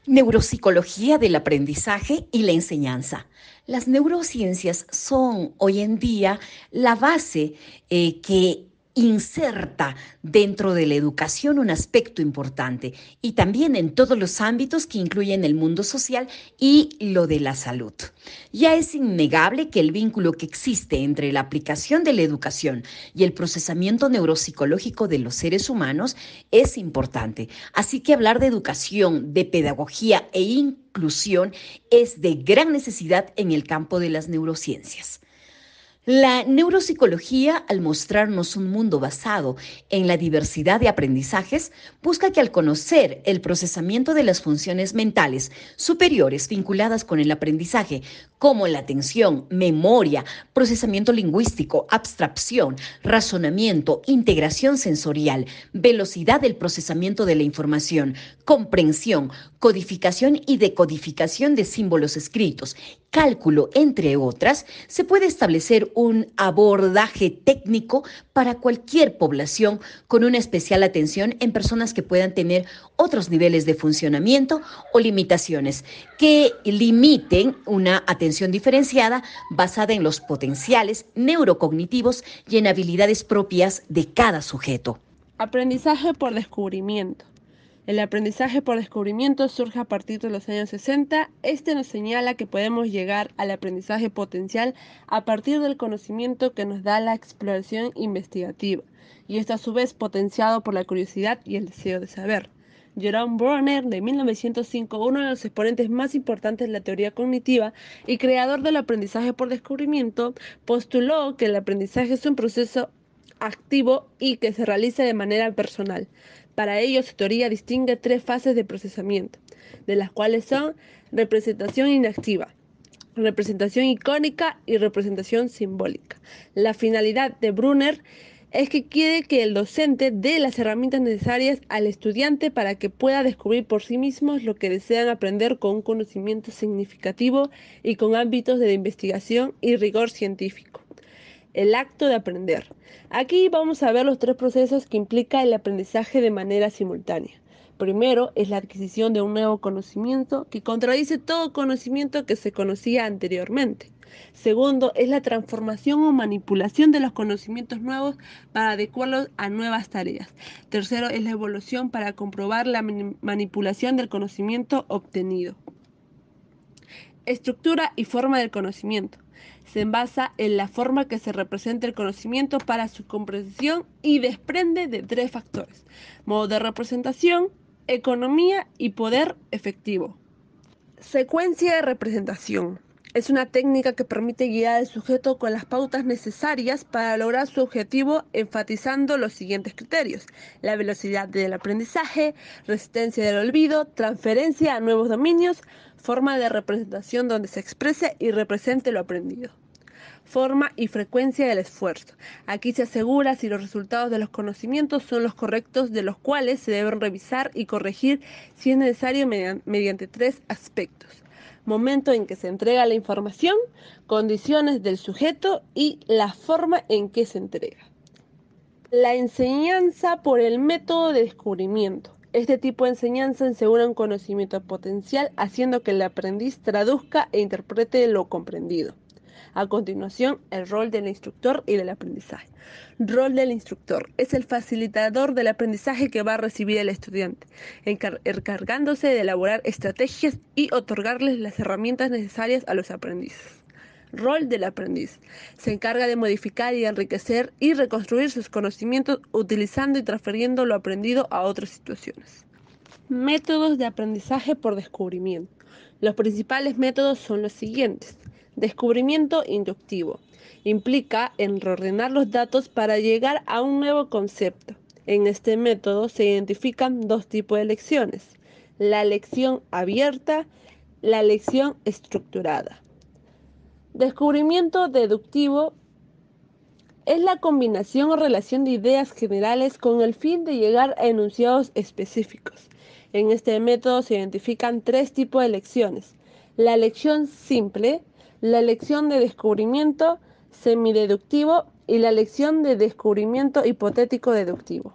Neuropsicología del aprendizaje y la enseñanza. Las neurociencias son hoy en día la base que inserta dentro de la educación un aspecto importante y también en todos los ámbitos que incluyen el mundo social y lo de la salud. Ya es innegable que el vínculo que existe entre la aplicación de la educación y el procesamiento neuropsicológico de los seres humanos es importante. Así que hablar de educación, de pedagogía e inclusión es de gran necesidad en el campo de las neurociencias. La neuropsicología, al mostrarnos un mundo basado en la diversidad de aprendizajes, busca que al conocer el procesamiento de las funciones mentales superiores vinculadas con el aprendizaje, como la atención, memoria, procesamiento lingüístico, abstracción, razonamiento, integración sensorial, velocidad del procesamiento de la información, comprensión, codificación y decodificación de símbolos escritos, cálculo, entre otras, se puede establecer un abordaje técnico para cualquier población con una especial atención en personas que puedan tener otros niveles de funcionamiento o limitaciones que limiten una atención diferenciada basada en los potenciales neurocognitivos y en habilidades propias de cada sujeto. Aprendizaje por descubrimiento. El aprendizaje por descubrimiento surge a partir de los años 60. Este nos señala que podemos llegar al aprendizaje potencial a partir del conocimiento que nos da la exploración investigativa, y esto a su vez potenciado por la curiosidad y el deseo de saber. Jerome Bruner, de 1905, uno de los exponentes más importantes de la teoría cognitiva y creador del aprendizaje por descubrimiento, postuló que el aprendizaje es un proceso activo y que se realiza de manera personal. Para ello, su teoría distingue tres fases de procesamiento, de las cuales son representación inactiva, representación icónica y representación simbólica. La finalidad de Brunner es que quiere que el docente dé las herramientas necesarias al estudiante para que pueda descubrir por sí mismos lo que desean aprender con un conocimiento significativo y con ámbitos de investigación y rigor científico. El acto de aprender. Aquí vamos a ver los tres procesos que implica el aprendizaje de manera simultánea. Primero es la adquisición de un nuevo conocimiento que contradice todo conocimiento que se conocía anteriormente. Segundo es la transformación o manipulación de los conocimientos nuevos para adecuarlos a nuevas tareas. Tercero es la evolución para comprobar la manipulación del conocimiento obtenido. Estructura y forma del conocimiento. Se basa en la forma que se representa el conocimiento para su comprensión y desprende de tres factores: modo de representación, economía y poder efectivo. Secuencia de representación. Es una técnica que permite guiar al sujeto con las pautas necesarias para lograr su objetivo, enfatizando los siguientes criterios: la velocidad del aprendizaje, resistencia del olvido, transferencia a nuevos dominios, forma de representación donde se exprese y represente lo aprendido. Forma y frecuencia del esfuerzo. Aquí se asegura si los resultados de los conocimientos son los correctos, de los cuales se deben revisar y corregir si es necesario mediante tres aspectos: momento en que se entrega la información, condiciones del sujeto y la forma en que se entrega. La enseñanza por el método de descubrimiento. Este tipo de enseñanza asegura un conocimiento potencial, haciendo que el aprendiz traduzca e interprete lo comprendido. A continuación, el rol del instructor y del aprendizaje. Rol del instructor. Es el facilitador del aprendizaje que va a recibir el estudiante, encargándose de elaborar estrategias y otorgarles las herramientas necesarias a los aprendices. Rol del aprendiz. Se encarga de modificar y enriquecer y reconstruir sus conocimientos utilizando y transfiriendo lo aprendido a otras situaciones. Métodos de aprendizaje por descubrimiento. Los principales métodos son los siguientes. Descubrimiento inductivo. Implica en reordenar los datos para llegar a un nuevo concepto. En este método se identifican dos tipos de lecciones: la lección abierta, la lección estructurada. Descubrimiento deductivo es la combinación o relación de ideas generales con el fin de llegar a enunciados específicos. En este método se identifican tres tipos de lecciones: la lección simple, la lección de descubrimiento semideductivo y la lección de descubrimiento hipotético deductivo.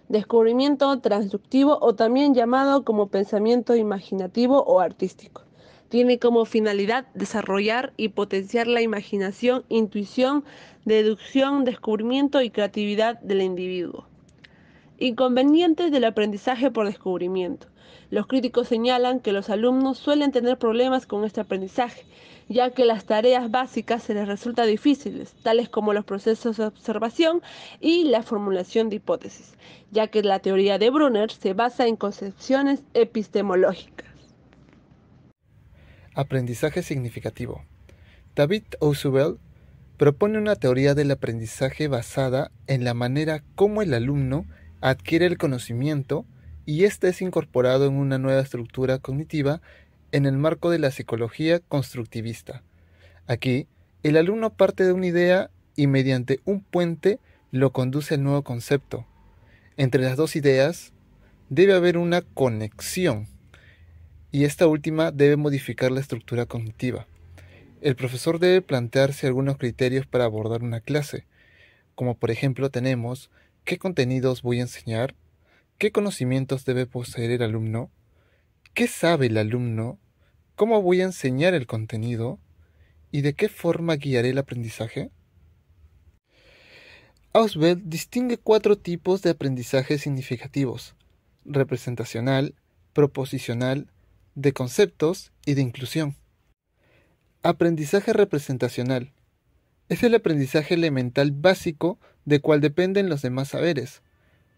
Descubrimiento transductivo o también llamado como pensamiento imaginativo o artístico. Tiene como finalidad desarrollar y potenciar la imaginación, intuición, deducción, descubrimiento y creatividad del individuo. Inconvenientes del aprendizaje por descubrimiento. Los críticos señalan que los alumnos suelen tener problemas con este aprendizaje, ya que las tareas básicas se les resultan difíciles, tales como los procesos de observación y la formulación de hipótesis, ya que la teoría de Brunner se basa en concepciones epistemológicas. Aprendizaje significativo. David Ausubel propone una teoría del aprendizaje basada en la manera como el alumno adquiere el conocimiento y éste es incorporado en una nueva estructura cognitiva en el marco de la psicología constructivista. Aquí, el alumno parte de una idea y mediante un puente lo conduce al nuevo concepto. Entre las dos ideas debe haber una conexión y esta última debe modificar la estructura cognitiva. El profesor debe plantearse algunos criterios para abordar una clase, como por ejemplo tenemos ¿qué contenidos voy a enseñar? ¿Qué conocimientos debe poseer el alumno? ¿Qué sabe el alumno? ¿Cómo voy a enseñar el contenido? ¿Y de qué forma guiaré el aprendizaje? Ausubel distingue 4 tipos de aprendizaje significativos: representacional, proposicional, de conceptos y de inclusión. Aprendizaje representacional. Es el aprendizaje elemental básico de cual dependen los demás saberes.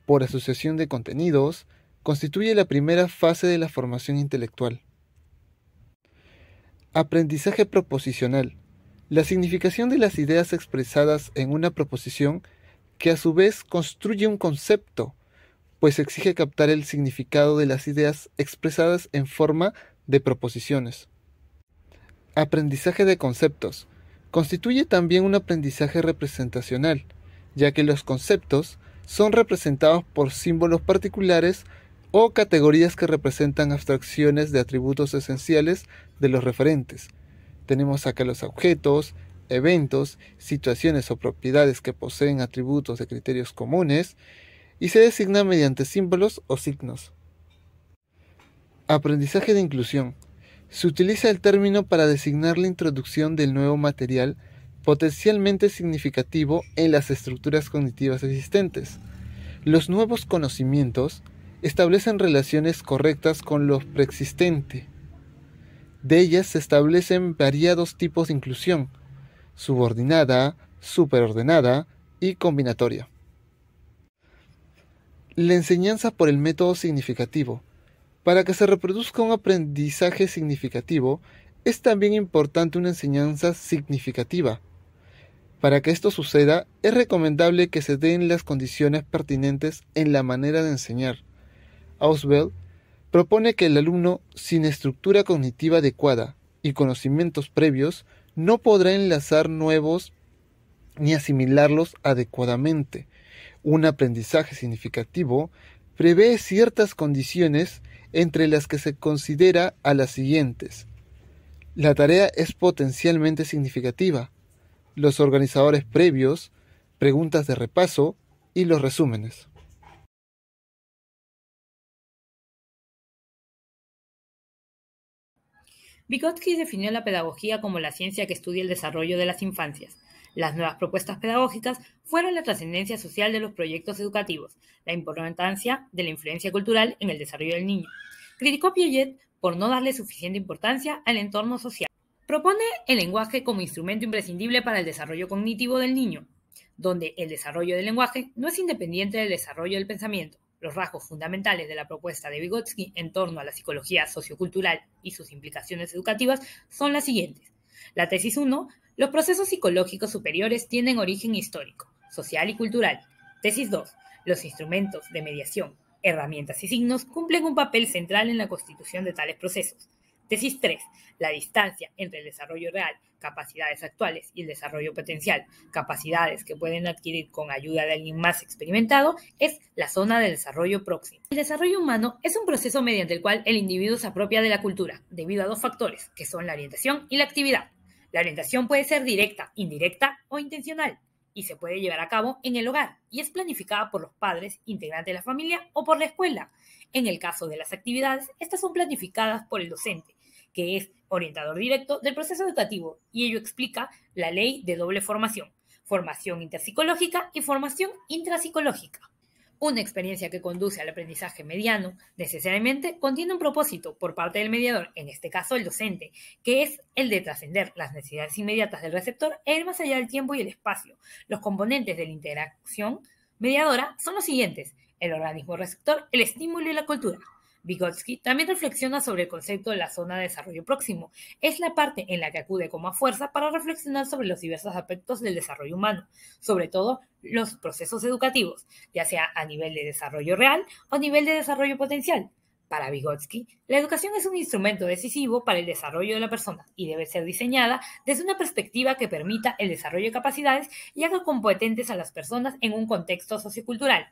Por asociación de contenidos, constituye la primera fase de la formación intelectual. Aprendizaje proposicional. La significación de las ideas expresadas en una proposición que a su vez construye un concepto, pues exige captar el significado de las ideas expresadas en forma de proposiciones. Aprendizaje de conceptos. Constituye también un aprendizaje representacional, ya que los conceptos son representados por símbolos particulares o categorías que representan abstracciones de atributos esenciales de los referentes. Tenemos acá los objetos, eventos, situaciones o propiedades que poseen atributos de criterios comunes y se designan mediante símbolos o signos. Aprendizaje de inclusión. Se utiliza el término para designar la introducción del nuevo material potencialmente significativo en las estructuras cognitivas existentes. Los nuevos conocimientos establecen relaciones correctas con lo preexistente. De ellas se establecen variados tipos de inclusión: subordinada, superordenada y combinatoria. La enseñanza por el método significativo. Para que se reproduzca un aprendizaje significativo, es también importante una enseñanza significativa. Para que esto suceda, es recomendable que se den las condiciones pertinentes en la manera de enseñar. Ausubel propone que el alumno sin estructura cognitiva adecuada y conocimientos previos no podrá enlazar nuevos ni asimilarlos adecuadamente. Un aprendizaje significativo prevé ciertas condiciones entre las que se considera a las siguientes. La tarea es potencialmente significativa, los organizadores previos, preguntas de repaso y los resúmenes. Vygotsky definió la pedagogía como la ciencia que estudia el desarrollo de las infancias. Las nuevas propuestas pedagógicas fueron la trascendencia social de los proyectos educativos, la importancia de la influencia cultural en el desarrollo del niño. Criticó a Piaget por no darle suficiente importancia al entorno social. Propone el lenguaje como instrumento imprescindible para el desarrollo cognitivo del niño, donde el desarrollo del lenguaje no es independiente del desarrollo del pensamiento. Los rasgos fundamentales de la propuesta de Vygotsky en torno a la psicología sociocultural y sus implicaciones educativas son las siguientes. La tesis 1, los procesos psicológicos superiores tienen origen histórico, social y cultural. Tesis 2, los instrumentos de mediación, herramientas y signos cumplen un papel central en la constitución de tales procesos. Tesis 3, la distancia entre el desarrollo real, capacidades actuales, y el desarrollo potencial, capacidades que pueden adquirir con ayuda de alguien más experimentado, es la zona del desarrollo próximo. El desarrollo humano es un proceso mediante el cual el individuo se apropia de la cultura, debido a 2 factores, que son la orientación y la actividad. La orientación puede ser directa, indirecta o intencional. y se puede llevar a cabo en el hogar y es planificada por los padres, integrantes de la familia o por la escuela. En el caso de las actividades, estas son planificadas por el docente, que es orientador directo del proceso educativo, y ello explica la ley de doble formación, formación interpsicológica y formación intrapsicológica. Una experiencia que conduce al aprendizaje mediano necesariamente contiene un propósito por parte del mediador, en este caso el docente, que es el de trascender las necesidades inmediatas del receptor e ir más allá del tiempo y el espacio. Los componentes de la interacción mediadora son los siguientes: el organismo receptor, el estímulo y la cultura. Vygotsky también reflexiona sobre el concepto de la zona de desarrollo próximo. Es la parte en la que acude como a fuerza para reflexionar sobre los diversos aspectos del desarrollo humano, sobre todo los procesos educativos, ya sea a nivel de desarrollo real o a nivel de desarrollo potencial. Para Vygotsky, la educación es un instrumento decisivo para el desarrollo de la persona y debe ser diseñada desde una perspectiva que permita el desarrollo de capacidades y haga competentes a las personas en un contexto sociocultural.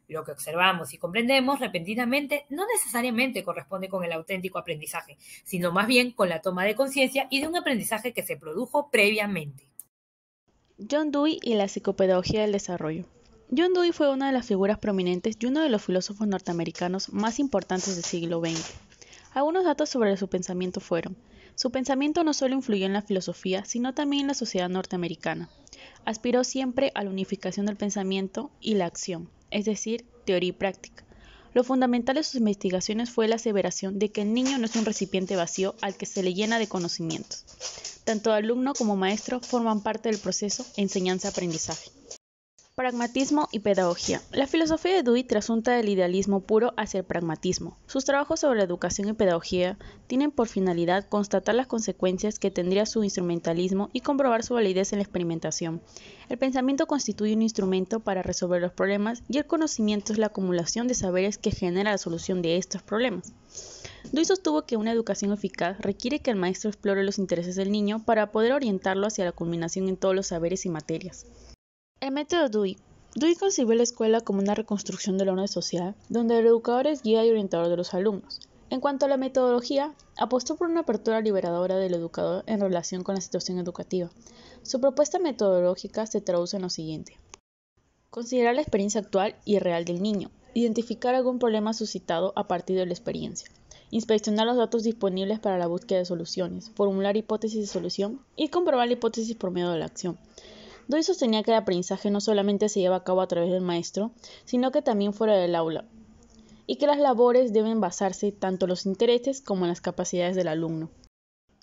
Lo que observamos y comprendemos repentinamente no necesariamente corresponde con el auténtico aprendizaje, sino más bien con la toma de conciencia y de un aprendizaje que se produjo previamente. John Dewey y la psicopedagogía del desarrollo. John Dewey fue una de las figuras prominentes y uno de los filósofos norteamericanos más importantes del siglo XX. Algunos datos sobre su pensamiento fueron: su pensamiento no solo influyó en la filosofía, sino también en la sociedad norteamericana. Aspiró siempre a la unificación del pensamiento y la acción, es decir, teoría y práctica. Lo fundamental de sus investigaciones fue la aseveración de que el niño no es un recipiente vacío al que se le llena de conocimientos. Tanto alumno como maestro forman parte del proceso enseñanza-aprendizaje. Pragmatismo y pedagogía. La filosofía de Dewey trasunta del idealismo puro hacia el pragmatismo. Sus trabajos sobre la educación y pedagogía tienen por finalidad constatar las consecuencias que tendría su instrumentalismo y comprobar su validez en la experimentación. El pensamiento constituye un instrumento para resolver los problemas y el conocimiento es la acumulación de saberes que genera la solución de estos problemas. Dewey sostuvo que una educación eficaz requiere que el maestro explore los intereses del niño para poder orientarlo hacia la culminación en todos los saberes y materias. El método Dewey. Dewey concibió la escuela como una reconstrucción del orden social, donde el educador es guía y orientador de los alumnos. En cuanto a la metodología, apostó por una apertura liberadora del educador en relación con la situación educativa. Su propuesta metodológica se traduce en lo siguiente: considerar la experiencia actual y real del niño, identificar algún problema suscitado a partir de la experiencia, inspeccionar los datos disponibles para la búsqueda de soluciones, formular hipótesis de solución y comprobar la hipótesis por medio de la acción. Dewey sostenía que el aprendizaje no solamente se lleva a cabo a través del maestro, sino que también fuera del aula, y que las labores deben basarse tanto en los intereses como en las capacidades del alumno.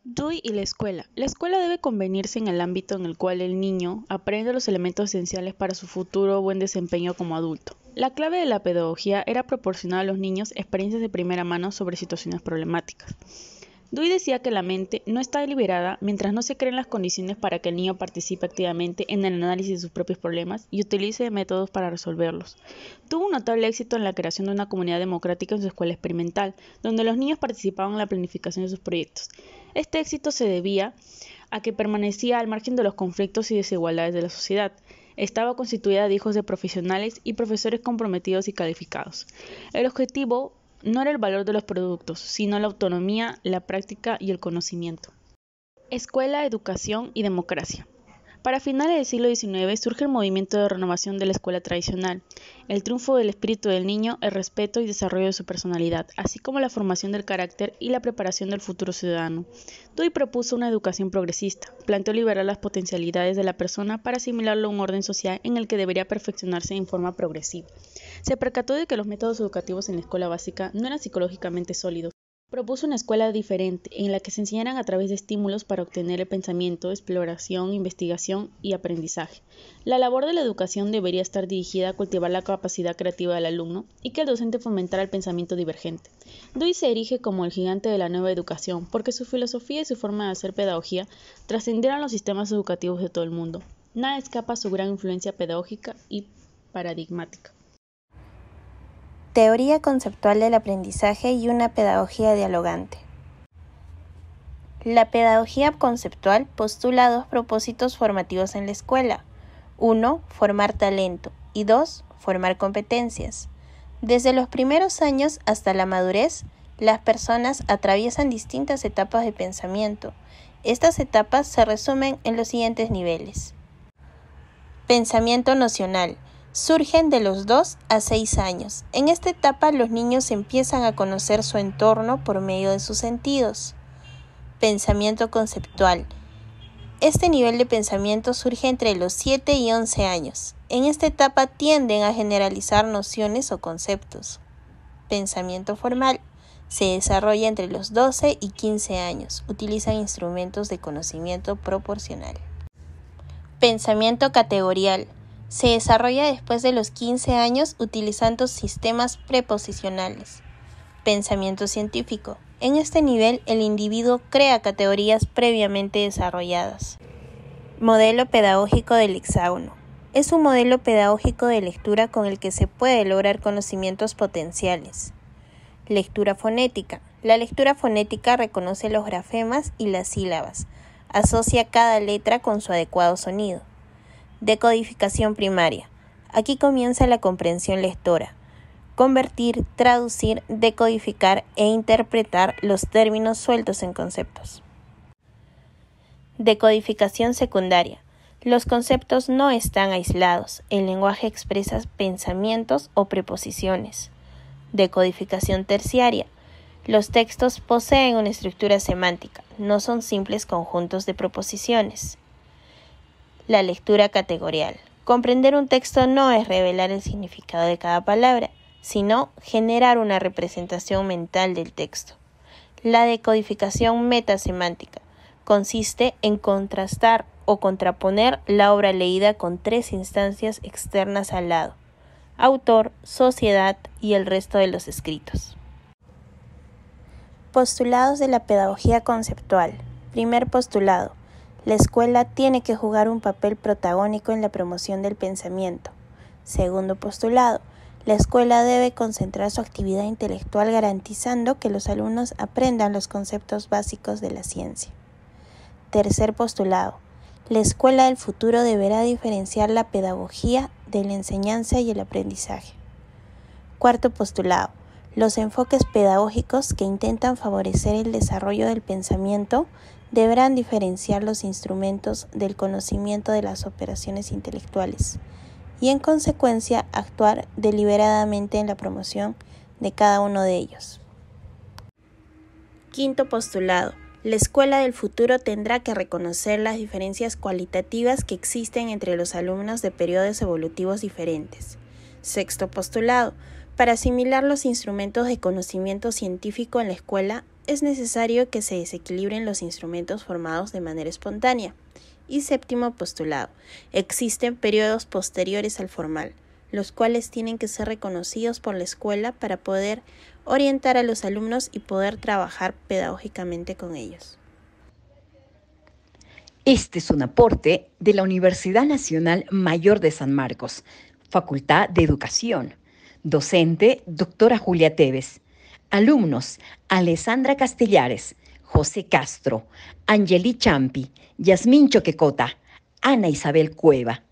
Dewey y la escuela. La escuela debe convenirse en el ámbito en el cual el niño aprende los elementos esenciales para su futuro buen desempeño como adulto. La clave de la pedagogía era proporcionar a los niños experiencias de primera mano sobre situaciones problemáticas. Dewey decía que la mente no está liberada mientras no se creen las condiciones para que el niño participe activamente en el análisis de sus propios problemas y utilice métodos para resolverlos. Tuvo un notable éxito en la creación de una comunidad democrática en su escuela experimental, donde los niños participaban en la planificación de sus proyectos. Este éxito se debía a que permanecía al margen de los conflictos y desigualdades de la sociedad. Estaba constituida de hijos de profesionales y profesores comprometidos y calificados. El objetivo no era el valor de los productos, sino la autonomía, la práctica y el conocimiento. Escuela, educación y democracia. Para finales del siglo XIX surge el movimiento de renovación de la escuela tradicional, el triunfo del espíritu del niño, el respeto y desarrollo de su personalidad, así como la formación del carácter y la preparación del futuro ciudadano. Dewey propuso una educación progresista, planteó liberar las potencialidades de la persona para asimilarlo a un orden social en el que debería perfeccionarse en forma progresiva. Se percató de que los métodos educativos en la escuela básica no eran psicológicamente sólidos. Propuso una escuela diferente, en la que se enseñaran a través de estímulos para obtener el pensamiento, exploración, investigación y aprendizaje. La labor de la educación debería estar dirigida a cultivar la capacidad creativa del alumno y que el docente fomentara el pensamiento divergente. Dewey se erige como el gigante de la nueva educación, porque su filosofía y su forma de hacer pedagogía trascendieron los sistemas educativos de todo el mundo. Nada escapa a su gran influencia pedagógica y paradigmática. Teoría conceptual del aprendizaje y una pedagogía dialogante. La pedagogía conceptual postula dos propósitos formativos en la escuela. 1. Formar talento y 2. Formar competencias. Desde los primeros años hasta la madurez, las personas atraviesan distintas etapas de pensamiento. Estas etapas se resumen en los siguientes niveles. Pensamiento nocional. Surgen de los 2 a 6 años. En esta etapa los niños empiezan a conocer su entorno por medio de sus sentidos. Pensamiento conceptual. Este nivel de pensamiento surge entre los 7 y 11 años. En esta etapa tienden a generalizar nociones o conceptos. Pensamiento formal. Se desarrolla entre los 12 y 15 años. Utilizan instrumentos de conocimiento proporcional. Pensamiento categorial. Se desarrolla después de los 15 años utilizando sistemas preposicionales. Pensamiento científico. En este nivel, el individuo crea categorías previamente desarrolladas. Modelo pedagógico del hexágono. Es un modelo pedagógico de lectura con el que se puede lograr conocimientos potenciales. Lectura fonética. La lectura fonética reconoce los grafemas y las sílabas. Asocia cada letra con su adecuado sonido. Decodificación primaria. Aquí comienza la comprensión lectora. Convertir, traducir, decodificar e interpretar los términos sueltos en conceptos. Decodificación secundaria. Los conceptos no están aislados. El lenguaje expresa pensamientos o preposiciones. Decodificación terciaria. Los textos poseen una estructura semántica, no son simples conjuntos de proposiciones. La lectura categorial. Comprender un texto no es revelar el significado de cada palabra, sino generar una representación mental del texto. La decodificación metasemántica consiste en contrastar o contraponer la obra leída con 3 instancias externas al lado: autor, sociedad y el resto de los escritos. Postulados de la pedagogía conceptual. Primer postulado. La escuela tiene que jugar un papel protagónico en la promoción del pensamiento. Segundo postulado. La escuela debe concentrar su actividad intelectual garantizando que los alumnos aprendan los conceptos básicos de la ciencia. Tercer postulado. La escuela del futuro deberá diferenciar la pedagogía de la enseñanza y el aprendizaje. Cuarto postulado. Los enfoques pedagógicos que intentan favorecer el desarrollo del pensamiento deberán diferenciar los instrumentos del conocimiento de las operaciones intelectuales y, en consecuencia, actuar deliberadamente en la promoción de cada uno de ellos. Quinto postulado. La escuela del futuro tendrá que reconocer las diferencias cualitativas que existen entre los alumnos de periodos evolutivos diferentes. Sexto postulado. Para asimilar los instrumentos de conocimiento científico en la escuela, es necesario que se desequilibren los instrumentos formados de manera espontánea. Y séptimo postulado. Existen periodos posteriores al formal, los cuales tienen que ser reconocidos por la escuela para poder orientar a los alumnos y poder trabajar pedagógicamente con ellos. Este es un aporte de la Universidad Nacional Mayor de San Marcos, Facultad de Educación. Docente, doctora Julia Tevez. Alumnos, Alessandra Castellares, José Castro, Angeli Champi, Yasmín Choquecota, Ana Isabel Cueva.